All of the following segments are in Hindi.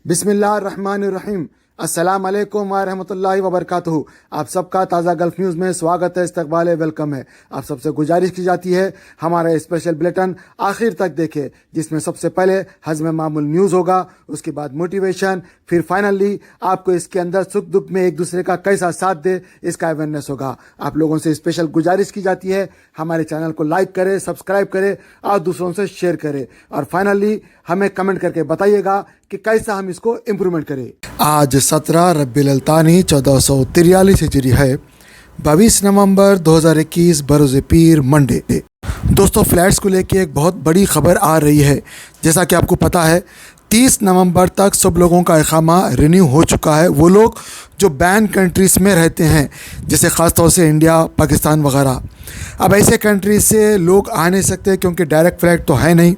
बिस्मिल्लाहिर्रहमानिर्रहीम। अस्सलाम वालेकुम व रहमतुल्लाहि व बरकातुहू। आप सबका ताज़ा गल्फ न्यूज़ में स्वागत है, इस्तकबाल है, वेलकम है। आप सबसे गुजारिश की जाती है हमारा स्पेशल बुलेटिन आखिर तक देखें, जिसमें सबसे पहले हज़्म मामूल न्यूज़ होगा, उसके बाद मोटिवेशन, फिर फाइनली आपको इसके अंदर सुख दुख में एक दूसरे का कैसा साथ दे इसका अवेयरनेस होगा। आप लोगों से स्पेशल गुजारिश की जाती है हमारे चैनल को लाइक करें, सब्सक्राइब करें और दूसरों से शेयर करें, और फाइनली हमें कमेंट करके बताइएगा कि कैसा हम इसको इम्प्रूवमेंट करें। आज 17 रबीउल अव्वल 1443 हिजरी है, 22 नवंबर 2021 बरोज़ पीर मंडे। दोस्तों, फ्लैट्स को लेके एक बहुत बड़ी खबर आ रही है। जैसा कि आपको पता है 30 नवंबर तक सब लोगों का इकामा रिन्यू हो चुका है। वो लोग जो बैन कंट्रीज़ में रहते हैं, जैसे ख़ास तौर से इंडिया, पाकिस्तान वगैरह, अब ऐसे कंट्रीज़ से लोग आ नहीं सकते क्योंकि डायरेक्ट फ़्लाइट तो है नहीं,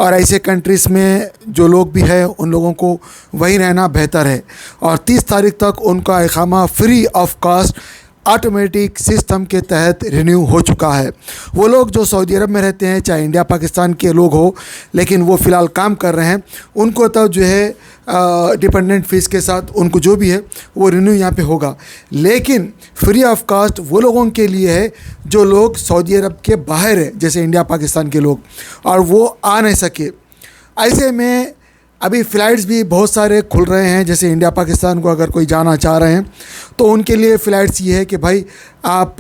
और ऐसे कंट्रीज़ में जो लोग भी हैं उन लोगों को वहीं रहना बेहतर है। और 30 तारीख तक उनका इकामा free of cost automatic system के तहत रिन्यू हो चुका है। वो लोग जो सऊदी अरब में रहते हैं, चाहे इंडिया पाकिस्तान के लोग हो, लेकिन वो फ़िलहाल काम कर रहे हैं, उनको तो जो है डिपेंडेंट फ़ीस के साथ उनको जो भी है वो रिन्यू यहाँ पे होगा। लेकिन फ्री ऑफ कॉस्ट वो लोगों के लिए है जो लोग सऊदी अरब के बाहर है, जैसे इंडिया पाकिस्तान के लोग, और वो आ नहीं सके। ऐसे में अभी फ़्लाइट्स भी बहुत सारे खुल रहे हैं, जैसे इंडिया पाकिस्तान को अगर कोई जाना चाह रहे हैं तो उनके लिए फ़्लाइट्स ये है कि भाई आप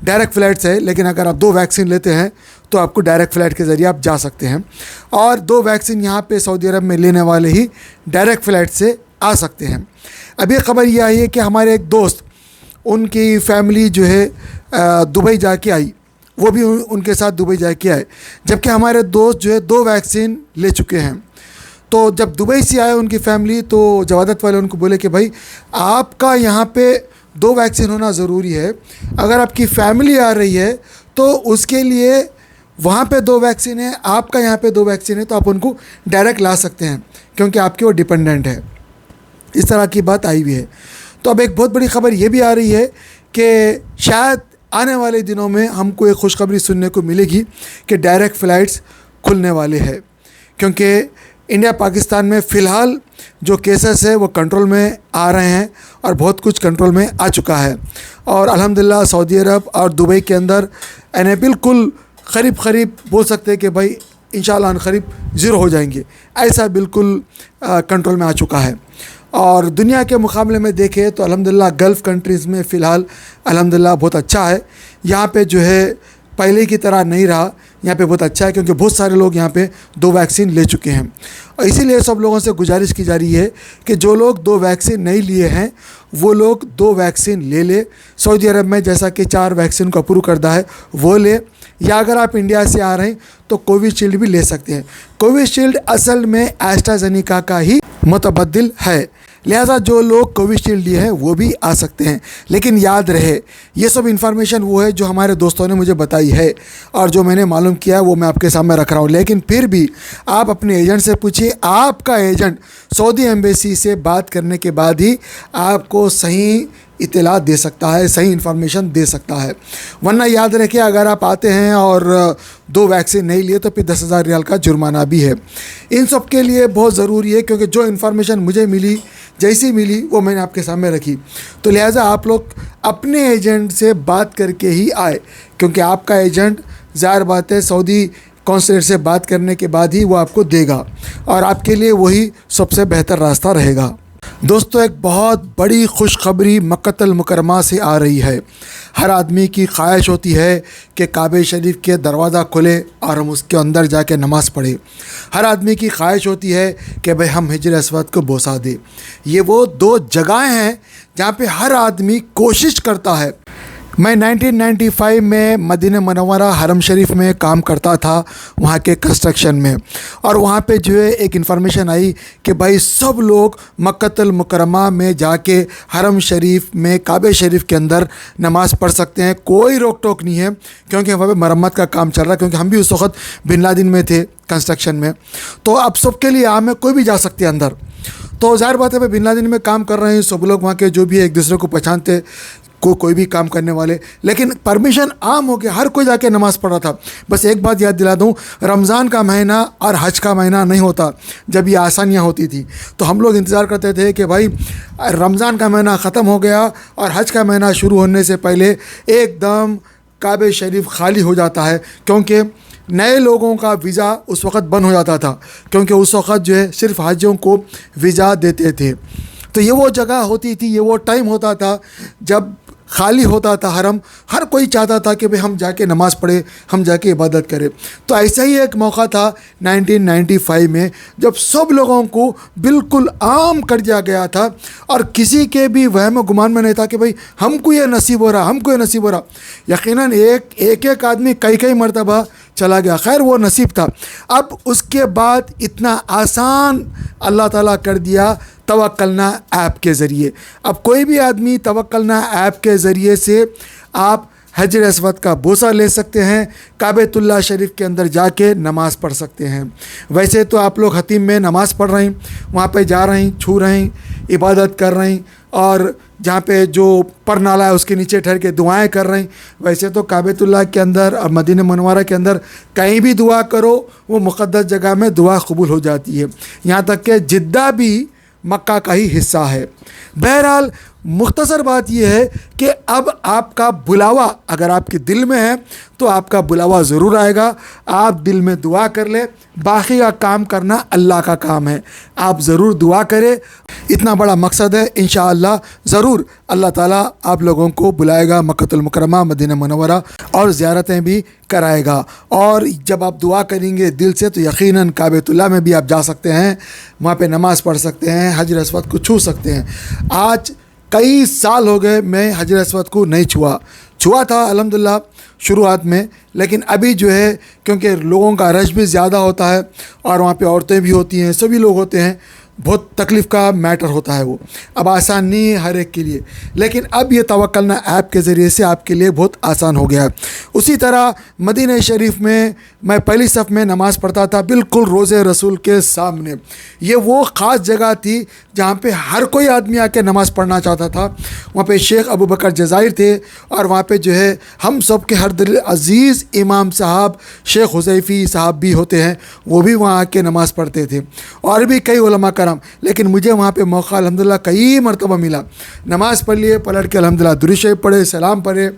डायरेक्ट फ़्लाइट्स है, लेकिन अगर आप 2 वैक्सीन लेते हैं तो आपको डायरेक्ट फ़्लाइट के ज़रिए आप जा सकते हैं। और 2 वैक्सीन यहाँ पे सऊदी अरब में लेने वाले ही डायरेक्ट फ़्लाइट से आ सकते हैं। अभी ख़बर यह आई है कि हमारे एक दोस्त, उनकी फ़ैमिली जो है दुबई जाके आई, वो भी उनके साथ दुबई जाके आए, जबकि हमारे दोस्त जो है 2 वैक्सीन ले चुके हैं। तो जब दुबई से आए उनकी फ़ैमिली, तो जवादत वाले उनको बोले कि भाई आपका यहाँ पे 2 वैक्सीन होना ज़रूरी है। अगर आपकी फ़ैमिली आ रही है तो उसके लिए वहाँ पे 2 वैक्सीन है, आपका यहाँ पे 2 वैक्सीन है, तो आप उनको डायरेक्ट ला सकते हैं क्योंकि आपके वो डिपेंडेंट है। इस तरह की बात आई हुई है। तो अब एक बहुत बड़ी ख़बर ये भी आ रही है कि शायद आने वाले दिनों में हमको एक खुशखबरी सुनने को मिलेगी कि डायरेक्ट फ़्लाइट्स खुलने वाले हैं, क्योंकि इंडिया पाकिस्तान में फ़िलहाल जो केसेस है वो कंट्रोल में आ रहे हैं और बहुत कुछ कंट्रोल में आ चुका है। और अल्हम्दुलिल्लाह सऊदी अरब और दुबई के अंदर यानी बिल्कुल करीब बोल सकते हैं कि भाई इंशाअल्लाह करीब ज़ीरो हो जाएंगे, ऐसा बिल्कुल कंट्रोल में आ चुका है। और दुनिया के मुकाबले में देखें तो अल्हम्दुलिल्लाह गल्फ़ कंट्रीज़ में फ़िलहाल अल्हम्दुलिल्लाह बहुत अच्छा है। यहाँ पे जो है पहले की तरह नहीं रहा, यहाँ पे बहुत अच्छा है क्योंकि बहुत सारे लोग यहाँ पे 2 वैक्सीन ले चुके हैं। और इसीलिए सब लोगों से गुजारिश की जा रही है कि जो लोग 2 वैक्सीन नहीं लिए हैं वो लोग 2 वैक्सीन ले सऊदी अरब में जैसा कि 4 वैक्सीन को अप्रूव करता है वो ले, या अगर आप इंडिया से आ रहे हैं तो कोविशील्ड भी ले सकते हैं। कोविशील्ड असल में एस्ट्राजेनेका का ही मुतबद्दिल है, लिहाजा जो लोग कोविशील्ड लिए हैं वो भी आ सकते हैं। लेकिन याद रहे ये सब इन्फॉर्मेशन वो है जो हमारे दोस्तों ने मुझे बताई है और जो मैंने मालूम किया है वो मैं आपके सामने रख रहा हूँ। लेकिन फिर भी आप अपने एजेंट से पूछिए, आपका एजेंट सऊदी एम्बेसी से बात करने के बाद ही आपको सही इत्तला दे सकता है, सही इन्फॉर्मेशन दे सकता है। वरना याद रखिए अगर आप आते हैं और 2 वैक्सीन नहीं लिए तो फिर 10,000 रियाल का जुर्माना भी है। इन सब के लिए बहुत ज़रूरी है, क्योंकि जो इन्फॉर्मेशन मुझे मिली जैसी मिली वो मैंने आपके सामने रखी। तो लिहाजा आप लोग अपने एजेंट से बात करके ही आए, क्योंकि आपका एजेंट ज़ाहिर बात है सऊदी कौंसलेट से बात करने के बाद ही वो आपको देगा, और आपके लिए वही सबसे बेहतर रास्ता रहेगा। दोस्तों, एक बहुत बड़ी खुशखबरी मक्कतुल मुकर्रमा से आ रही है। हर आदमी की ख्वाहिश होती है कि काबे शरीफ के दरवाज़ा खुले और हम उसके अंदर जाके नमाज़ पढ़े। हर आदमी की ख्वाहिश होती है कि भाई हम हिजर अस्वद को बोसा दे। ये वो 2 जगहें हैं जहाँ पे हर आदमी कोशिश करता है। मैं 1995 में मदीना मुनव्वरा हरम शरीफ में काम करता था, वहाँ के कंस्ट्रक्शन में, और वहाँ पे जो है एक इन्फॉर्मेशन आई कि भाई सब लोग मक्कतुल मुकर्रमा में जाके हरम शरीफ में काबे शरीफ के अंदर नमाज़ पढ़ सकते हैं, कोई रोक टोक नहीं है, क्योंकि वहाँ पे मरम्मत का काम चल रहा है। क्योंकि हम भी उस वक्त बिन लादेन में थे कंस्ट्रक्शन में, तो अब सबके लिए आम है, कोई भी जा सकते हैं अंदर। तो ज़ाहिर बात है भाई बिन लादेन में काम कर रहे हैं सब लोग, वहाँ के जो भी एक दूसरे को पहचानते, कोई भी काम करने वाले, लेकिन परमिशन आम हो गया, हर कोई जाके नमाज़ पढ़ रहा था। बस एक बात याद दिला दूँ, रमज़ान का महीना और हज का महीना नहीं होता जब ये आसानियाँ होती थी। तो हम लोग इंतज़ार करते थे कि भाई रमज़ान का महीना ख़त्म हो गया और हज का महीना शुरू होने से पहले एकदम काबे शरीफ खाली हो जाता है, क्योंकि नए लोगों का वीज़ा उस वक़्त बंद हो जाता था, क्योंकि उस वक़्त जो है सिर्फ हाजियों को वीज़ा देते थे। तो ये वो जगह होती थी, ये वो टाइम होता था जब खाली होता था हरम, हर कोई चाहता था कि भाई हम जाके नमाज़ पढ़े, हम जाके इबादत करें। तो ऐसा ही एक मौका था 1995 में, जब सब लोगों को बिल्कुल आम कर दिया गया था और किसी के भी वहम गुमान में नहीं था कि भाई हमको ये नसीब हो रहा, हमको ये नसीब हो रहा। यकीनन एक आदमी कई कई मरतबा चला गया, खैर वो नसीब था। अब उसके बाद इतना आसान अल्लाह ताला कर दिया तवक्कलना ऐप के ज़रिए। अब कोई भी आदमी तवक्कलना ऐप के ज़रिए से आप हजर अस्वद का बोसा ले सकते हैं, काबेतुल्लाह शरीफ के अंदर जाके नमाज़ पढ़ सकते हैं। वैसे तो आप लोग हतीम में नमाज़ पढ़ रहे हैं, वहाँ पे जा रहे हैं, छू रहे हैं, इबादत कर रहे हैं और जहाँ पे जो पर नाला है उसके नीचे ठहर के दुआएं कर रहे हैं। वैसे तो काबेतुल्लाह के अंदर और मदीना मुनव्वरा के अंदर कहीं भी दुआ करो वो मुक़द्दस जगह में दुआ कबूल हो जाती है। यहाँ तक कि जिद्दा भी मक्का का ही हिस्सा है। बहरहाल मुख्तसर बात यह है कि अब आपका बुलावा अगर आपके दिल में है तो आपका बुलावा ज़रूर आएगा। आप दिल में दुआ कर ले, बाकी का काम करना अल्लाह का काम है। आप ज़रूर दुआ करें, इतना बड़ा मकसद है। इंशाअल्लाह ज़रूर अल्लाह ताला आप लोगों को बुलाएगा मक्कतुल मुकर्रमा, मदीना मुनव्वरा और ज़ियारतें भी कराएगा। और जब आप दुआ करेंगे दिल से तो यकीनन काबेतुल्लाह में भी आप जा सकते हैं, वहाँ पे नमाज़ पढ़ सकते हैं, हजर अस्वद को छू सकते हैं। आज कई साल हो गए मैं हजर अस्वद को नहीं छुआ था अल्हम्दुलिल्लाह शुरुआत में, लेकिन अभी जो है क्योंकि लोगों का रश भी ज़्यादा होता है और वहाँ पे औरतें भी होती हैं, सभी लोग होते हैं, बहुत तकलीफ़ का मैटर होता है वो। अब आसान नहीं है हर एक के लिए, लेकिन अब ये तवक्कलना ऐप के ज़रिए से आपके लिए बहुत आसान हो गया है। उसी तरह मदीना शरीफ में मैं पहली सफ़ में नमाज़ पढ़ता था, बिल्कुल रोज़े रसूल के सामने। ये वो ख़ास जगह थी जहाँ पे हर कोई आदमी आके नमाज़ पढ़ना चाहता था। वहाँ पे शेख अबू बकर जज़ाइर थे और वहाँ पे जो है हम सब के हर दिल अज़ीज़ इमाम साहब शेख हुज़ैफ़ी साहब भी होते हैं, वो भी वहाँ आके नमाज़ पढ़ते थे और भी कई उलमा करम। लेकिन मुझे वहाँ पे मौका अल्हम्दुलिल्लाह कई मरतबा मिला, नमाज़ पढ़ लिए, पलट के अल्हम्दुलिल्लाह दुरूद शरीफ पढ़े, सलाम पढ़े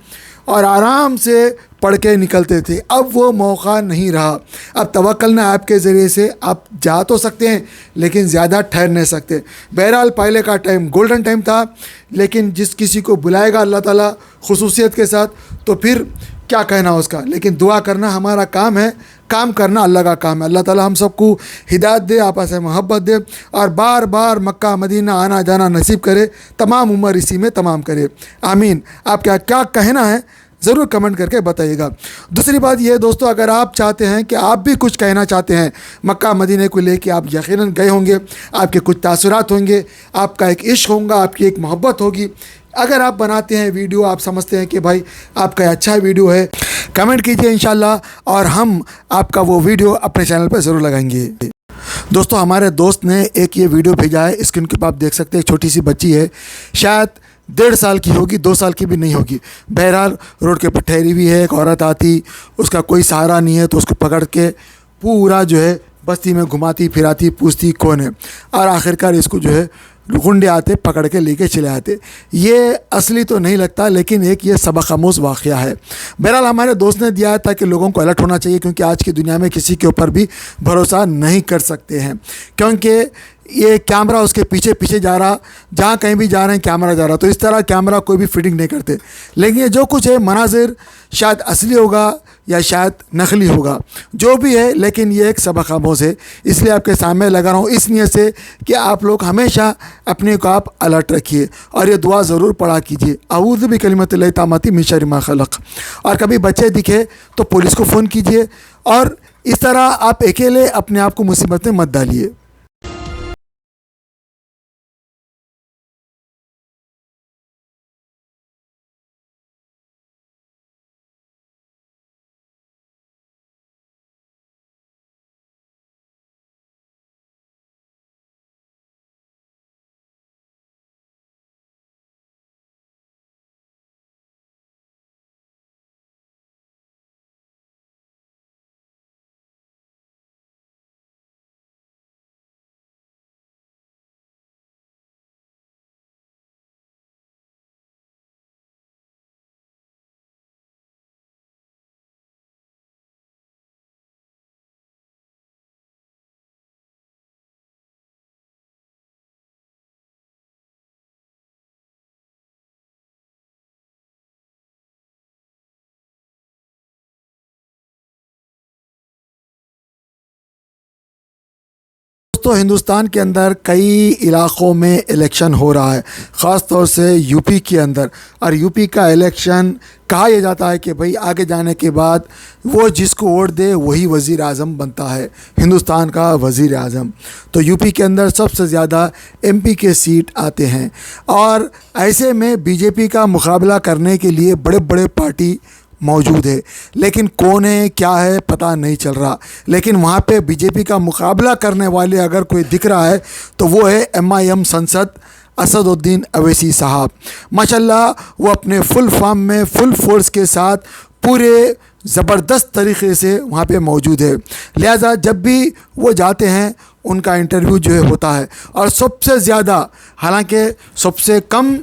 और आराम से पढ़ के निकलते थे। अब वो मौका नहीं रहा। अब तवक्कलना ऐप के ज़रिए से आप जा तो सकते हैं लेकिन ज़्यादा ठहर नहीं सकते। बहरहाल पहले का टाइम गोल्डन टाइम था, लेकिन जिस किसी को बुलाएगा अल्लाह ताला खुसूसियत के साथ तो फिर क्या कहना उसका। लेकिन दुआ करना हमारा काम है, काम करना अल्लाह का काम है। अल्लाह ताला हम सबको हिदायत दे, आपस में मोहब्बत दे और बार बार मक्का मदीना आना जाना नसीब करे, तमाम उम्र इसी में तमाम करे, आमीन। आपका क्या कहना है ज़रूर कमेंट करके बताइएगा। दूसरी बात ये दोस्तों, अगर आप चाहते हैं कि आप भी कुछ कहना चाहते हैं मक्का मदीने को लेके, आप यकीनन गए होंगे, आपके कुछ तासुरात होंगे, आपका एक इश्क होगा, आपकी एक मोहब्बत होगी। अगर आप बनाते हैं वीडियो, आप समझते हैं कि भाई आपका अच्छा वीडियो है, कमेंट कीजिए इंशाल्लाह और हम आपका वो वीडियो अपने चैनल पर ज़रूर लगाएंगे। दोस्तों हमारे दोस्त ने एक ये वीडियो भेजा है, स्क्रीन के ऊपर आप देख सकते हैं, एक छोटी सी बच्ची है, शायद 1.5 साल की होगी, 2 साल की भी नहीं होगी। बहरहाल रोड के ऊपर ठहरी हुई है, एक औरत आती, उसका कोई सहारा नहीं है तो उसको पकड़ के पूरा जो है बस्ती में घुमाती फिराती, पूछती कौन है, और आखिरकार इसको जो है गुंडे आते पकड़ के लेके चले आते। ये असली तो नहीं लगता, लेकिन एक ये सबक आमूज़ वाक़या है। बहरहाल हमारे दोस्त ने दिया है ताकि लोगों को अलर्ट होना चाहिए, क्योंकि आज की दुनिया में किसी के ऊपर भी भरोसा नहीं कर सकते हैं, क्योंकि ये कैमरा उसके पीछे पीछे जा रहा, जहाँ कहीं भी जा रहे हैं कैमरा जा रहा, तो इस तरह कैमरा कोई भी फिटिंग नहीं करते। लेकिन ये जो कुछ है मनाजिर शायद असली होगा या शायद नकली होगा, जो भी है, लेकिन ये एक सबक आमूज़ है, इसलिए आपके सामने लगा रहा हूँ इस नीयत से कि आप लोग हमेशा अपने को आप अलर्ट रखिए और ये दुआ ज़रूर पढ़ा कीजिए, अऊज़ु बिकलिमतिल्लाहि ताम्माति मिन शर्रि मा खलक़। और कभी बच्चे दिखे तो पुलिस को फ़ोन कीजिए और इस तरह आप अकेले अपने आप को मुसीबत में मत डालिए। दोस्तों, हिंदुस्तान के अंदर कई इलाक़ों में इलेक्शन हो रहा है, ख़ास तौर से यूपी के अंदर। और यूपी का इलेक्शन कहा यह जाता है कि भाई आगे जाने के बाद वो जिसको वोट दे वही वज़ीर आज़म बनता है, हिंदुस्तान का वज़ीर आज़म। तो यूपी के अंदर सबसे ज़्यादा एमपी के सीट आते हैं और ऐसे में बीजेपी का मुकाबला करने के लिए बड़े बड़े पार्टी मौजूद है, लेकिन कौन है क्या है पता नहीं चल रहा। लेकिन वहाँ पे बीजेपी का मुकाबला करने वाले अगर कोई दिख रहा है तो वो है एमआईएम सांसद असदुद्दीन अवैसी साहब। माशाल्लाह वो अपने फुल फॉर्म में फुल फोर्स के साथ पूरे ज़बरदस्त तरीक़े से वहाँ पे मौजूद है। लिहाजा जब भी वो जाते हैं उनका इंटरव्यू जो है होता है। और सबसे ज़्यादा, हालांकि सबसे कम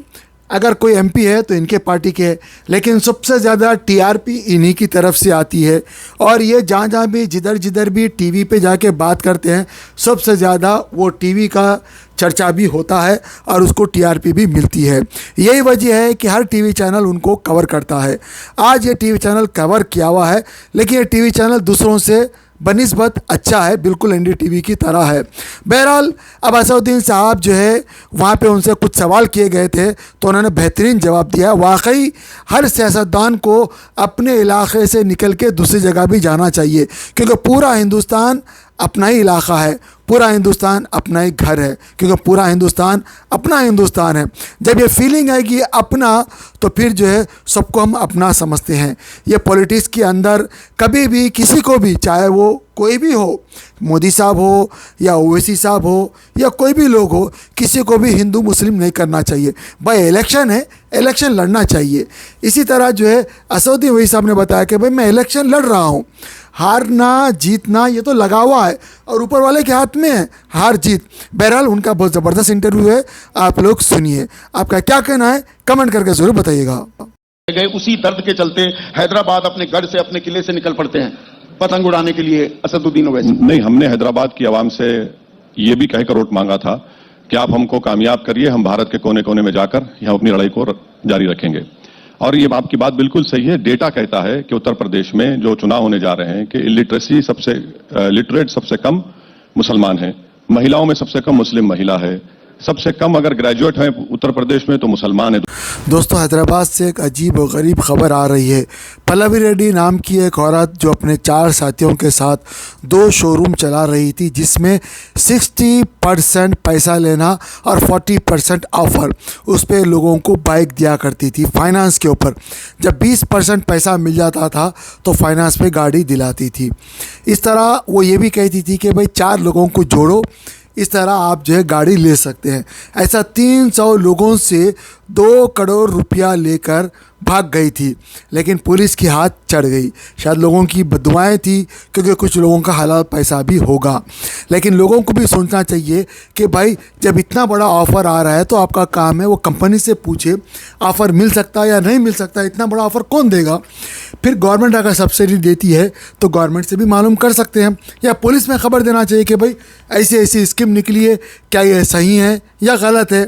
अगर कोई एमपी है तो इनके पार्टी के है, लेकिन सबसे ज़्यादा टीआरपी इन्हीं की तरफ से आती है। और ये जहाँ जहाँ भी जिधर भी टीवी पे जाके बात करते हैं, सबसे ज़्यादा वो टीवी का चर्चा भी होता है और उसको टीआरपी भी मिलती है। यही वजह है कि हर टीवी चैनल उनको कवर करता है। आज ये टीवी चैनल कवर किया हुआ है, लेकिन ये टीवी चैनल दूसरों से बनिस्बत अच्छा है, बिल्कुल एनडीटीवी की तरह है। बहरहाल अब असदुद्दीन साहब जो है वहाँ पे उनसे कुछ सवाल किए गए थे तो उन्होंने बेहतरीन जवाब दिया। वाकई हर सियासतदान को अपने इलाके से निकल के दूसरी जगह भी जाना चाहिए, क्योंकि पूरा हिंदुस्तान अपना ही इलाका है, पूरा हिंदुस्तान अपना ही घर है, क्योंकि पूरा हिंदुस्तान अपना हिंदुस्तान है। जब ये फीलिंग है कि अपना, तो फिर जो है सबको हम अपना समझते हैं। ये पॉलिटिक्स के अंदर कभी भी किसी को भी, चाहे वो कोई भी हो, मोदी साहब हो या ओवैसी साहब हो या कोई भी लोग हो, किसी को भी हिंदू मुस्लिम नहीं करना चाहिए। भाई इलेक्शन है, इलेक्शन लड़ना चाहिए। इसी तरह जो है असदुद्दीन ओवैसी साहब ने बताया कि भाई मैं इलेक्शन लड़ रहा हूँ, हारना जीतना ये तो लगा हुआ है और ऊपर वाले के हाथ में है हार जीत। बहरहाल उनका बहुत ज़बरदस्त इंटरव्यू है, आप लोग सुनिए। आपका क्या कहना है कमेंट करके ज़रूर बताइएगा। गए उसी दर्द के चलते हैदराबाद अपने घर से, अपने किले से निकल पड़ते हैं पतंग उड़ाने के लिए असदुद्दीन ओवैसी। नहीं, हमने हैदराबाद की आवाम से ये भी कहकर वोट मांगा था कि आप हमको कामयाब करिए, हम भारत के कोने कोने में जाकर हम अपनी लड़ाई को जारी रखेंगे। और ये आपकी बात बिल्कुल सही है। डेटा कहता है कि उत्तर प्रदेश में जो चुनाव होने जा रहे हैं कि लिटरेसी लिटरेट सबसे कम मुसलमान हैं, महिलाओं में सबसे कम मुस्लिम महिला है, सबसे कम अगर ग्रेजुएट हैं उत्तर प्रदेश में तो मुसलमान है। दोस्तों, हैदराबाद से एक अजीब और गरीब खबर आ रही है। पल्लवी रेड्डी नाम की एक औरत जो अपने 4 साथियों के साथ 2 शोरूम चला रही थी, जिसमें 60% पैसा लेना और 40% ऑफ़र, उस पर लोगों को बाइक दिया करती थी फाइनेंस के ऊपर। जब 20% पैसा मिल जाता था तो फाइनेंस पे गाड़ी दिलाती थी। इस तरह वो ये भी कहती थी कि भाई 4 लोगों को जोड़ो, इस तरह आप जो है गाड़ी ले सकते हैं। ऐसा 300 लोगों से 2 करोड़ रुपया लेकर भाग गई थी, लेकिन पुलिस की हाथ चढ़ गई। शायद लोगों की बददुआएं थी, क्योंकि कुछ लोगों का हलाल पैसा भी होगा। लेकिन लोगों को भी सोचना चाहिए कि भाई जब इतना बड़ा ऑफ़र आ रहा है तो आपका काम है वो कंपनी से पूछे ऑफ़र मिल सकता है या नहीं मिल सकता, इतना बड़ा ऑफ़र कौन देगा। फिर गवर्नमेंट अगर सब्सिडी देती है तो गवर्नमेंट से भी मालूम कर सकते हैं, या पुलिस में ख़बर देना चाहिए कि भाई ऐसी ऐसी स्कीम निकली है, क्या ये सही है या गलत है।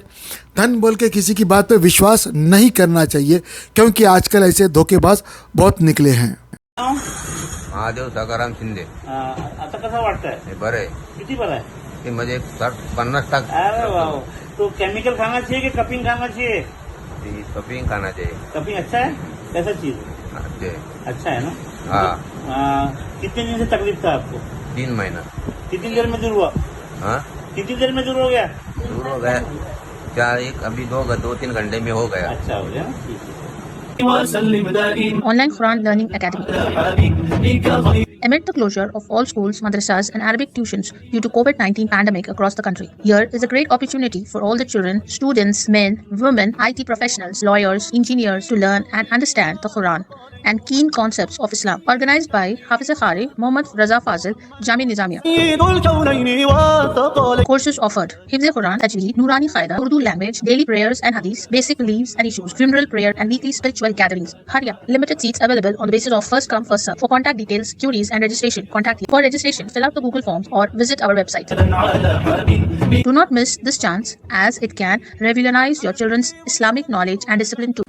धन बोल के किसी की बात पे विश्वास नहीं करना चाहिए, क्योंकि आजकल ऐसे धोखेबाज बहुत निकले हैं। महादेव सकाराम शिंदे. आता कसं वाटतंय? हे बरं आहे. किती बरं आहे? ते म्हणजे 50% अरे वाह, तो केमिकल खाना चाहिए कि कपिंग खाना चाहिए? कपिंग खाना चाहिए. कपिंग अच्छा है? कैसा चीज? अच्छा है ना? हाँ. कितने दिन से तकलीफ था आपको? 3 महीना. कितनी देर में दूर हुआ? हाँ, कितनी देर में दूर हो गया? दूर हो गया. अभी 2-3 घंटे में हो गया. अच्छा हो गया ना, ठीक है. Online Quran Learning Academy. Amid the closure of all schools, madrasas and Arabic tuitions due to COVID-19 pandemic across the country, here is a great opportunity for all the children, students, men, women, IT professionals, lawyers, engineers to learn and understand the Quran and keen concepts of Islam. Organized by Hafiz Khari Muhammad Raza Fazil, Jami Nizamiya. Courses offered: Hifz Quran, Tajweed, Nurani Qaida, Urdu language, daily prayers and hadith, basic beliefs and issues, funeral prayer and weekly spiritual gatherings. Hurry up! Limited seats available on the basis of first come first serve. For contact details, queries and registration, contact here. For registration, fill out the Google forms or visit our website. Do not miss this chance, as it can revolutionize your children's Islamic knowledge and discipline too.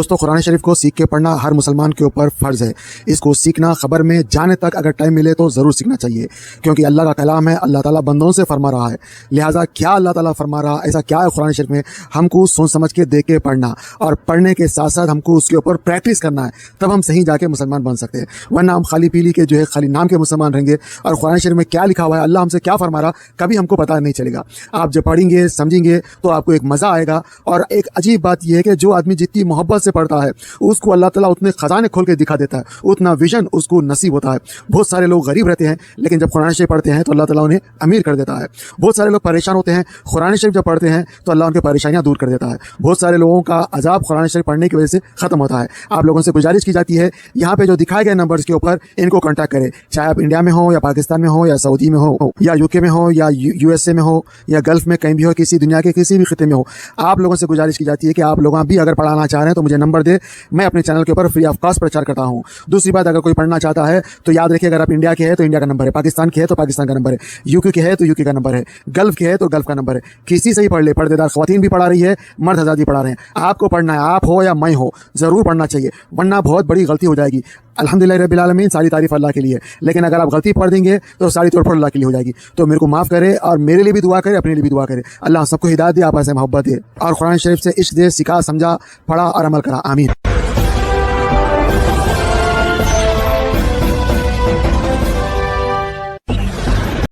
दोस्तों कुरान शरीफ को सीख के पढ़ना हर मुसलमान के ऊपर फ़र्ज़ है। इसको सीखना खबर में जाने तक अगर टाइम मिले तो ज़रूर सीखना चाहिए, क्योंकि अल्लाह का कलाम है। अल्लाह ताला बंदों से फरमा रहा है, लिहाजा क्या अल्लाह ताला फरमा रहा है, ऐसा क्या है कुरान शरीफ में, हमको सोच समझ के देख के पढ़ना और पढ़ने के साथ साथ हमको उसके ऊपर प्रैक्टिस करना है, तब हम सही जाके मुसलमान बन सकते हैं। वरना हम खाली पीली के जो है खाली नाम के मुसलमान रहेंगे और कुरान शरीफ में क्या लिखा हुआ है, अल्लाह हमसे क्या फरमा रहा, कभी हमको पता नहीं चलेगा। आप जब पढ़ेंगे समझेंगे तो आपको एक मज़ा आएगा। और एक अजीब बात यह है कि जो आदमी जितनी मोहब्बत से पढ़ता है उसको अल्लाह ताला उतने खजाने खोल के दिखा देता है, उतना विजन उसको नसीब होता है। बहुत सारे लोग गरीब रहते हैं, लेकिन जब कुरान शरीफ पढ़ते हैं तो अल्लाह ताला उन्हें अमीर कर देता है। बहुत सारे लोग परेशान होते हैं, कुरान शरीफ जब पढ़ते हैं तो अल्लाह उनकी परेशानियां दूर कर देता है। बहुत सारे लोगों का अजाब कुरान शरीफ पढ़ने की वजह से खत्म होता है। आप लोगों से गुजारिश की जाती है, यहाँ पे जो दिखाए गए नंबर्स के ऊपर इनको कॉन्टैक्ट करें, चाहे आप इंडिया में हो या पाकिस्तान में हो या सऊदी में हो या यूके में हो या यूएसए में हो या गल्फ में कहीं भी हो, किसी दुनिया के किसी भी खिते में हो। आप लोगों से गुजारिश की जाती है कि आप लोग भी अगर पढ़ाना चाह रहे हैं तो मुझे नंबर दे, मैं अपने चैनल के ऊपर फ्री ऑफ कॉस्ट प्रचार करता हूँ। दूसरी बात, अगर कोई पढ़ना चाहता है तो याद रखिए, अगर आप इंडिया के हैं तो इंडिया का नंबर है, पाकिस्तान के है तो पाकिस्तान का नंबर है, यूके के है तो यूके का नंबर है, गल्फ के है तो गल्फ का नंबर है। किसी से ही पढ़ ले, पर्देदार ख्वातीन भी पढ़ा रही है, मर्द हज़रात भी पढ़ा रहे हैं। आपको पढ़ना है, आप हो या मैं हो, ज़रूर पढ़ना चाहिए, वरना बहुत बड़ी गलती हो जाएगी। अल्हम्दुलिल्लाह रब्बिल आलमीन, सारी तारीफ अल्लाह के लिए, लेकिन अगर आप गलती पढ़ देंगे तो सारी तोड़ फोड़ अल्लाह के लिए हो जाएगी। तो मेरे को माफ़ करे और मेरे लिए भी दुआ करे, अपने लिए भी दुआ करे। अल्लाह सबको हिदायत दे, आप ऐसे मोहब्बत दे और कुरान शरीफ से इश्क दे, सिखा, समझा, पढ़ा और अमल करा। आमीन।